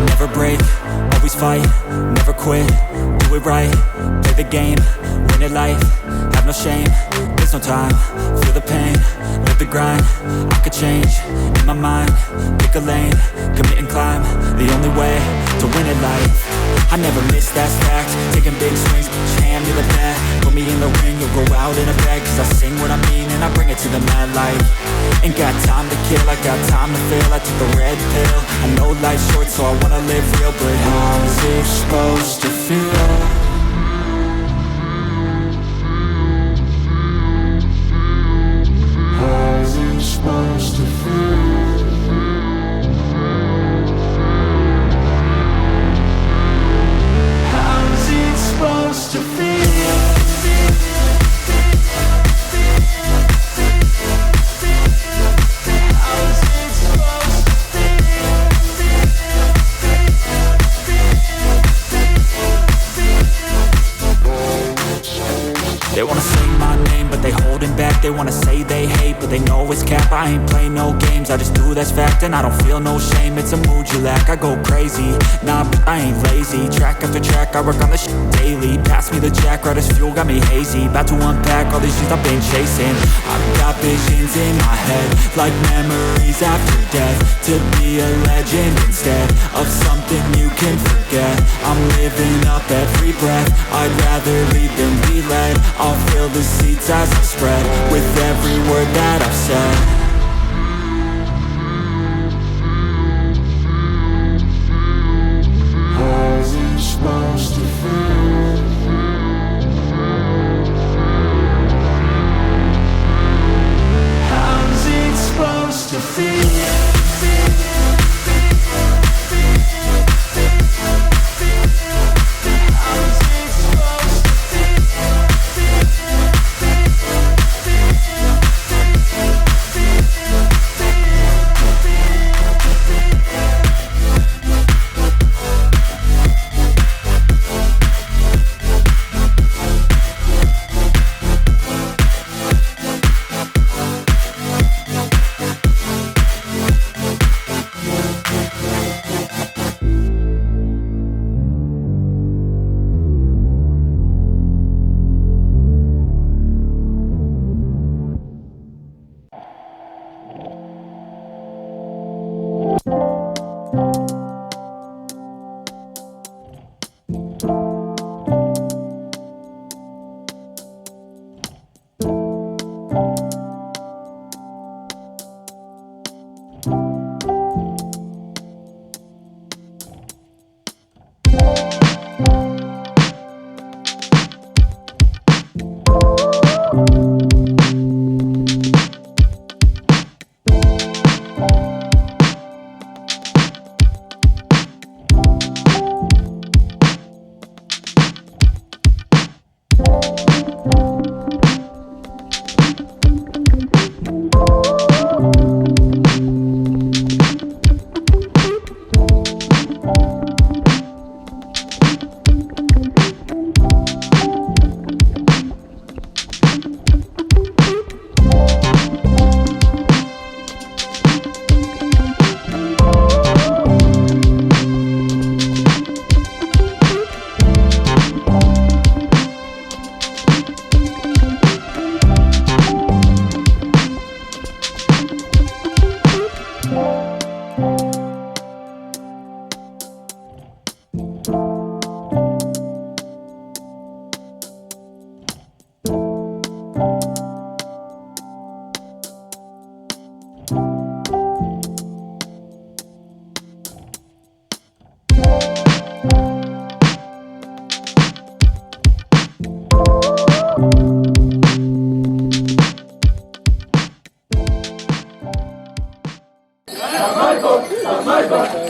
Never break, always fight, never quit, do it right, play the game, win it life, have no shame, there's no time, feel the pain, live the grind, I could change, in my mind, pick a lane, commit and climb, the only way to win it life. I never miss, that's fact, taking big swings, each hand to the bat, put me in the ring, you'll go out in a bag, cause I sing what I mean and I bring it to the mad light. Ain't got time to kill, I got time to feel, I took the red pill, I know life's short so I wanna live real, but how's it supposed to feel? How's it supposed to feel? How's it supposed to feel? They wanna say my name, but they holding back. They wanna say they hate, but they know it's cap. I ain't play no games, I just do that's fact. And I don't feel no shame, it's a mood you lack. I go crazy, nah, but I ain't lazy. Track after track, I work on this shit daily. Pass me the jack, right as fuel, got me hazy. About to unpack all these things I've been chasing. I've got visions in my head, like memories after death. To be a legend instead of something you can forget. I'm living up every breath, I'd rather lead than be led. I'll fill the seats as I spread with every word that I've said. How's it supposed to feel? How's it supposed to feel? How's it Gracias.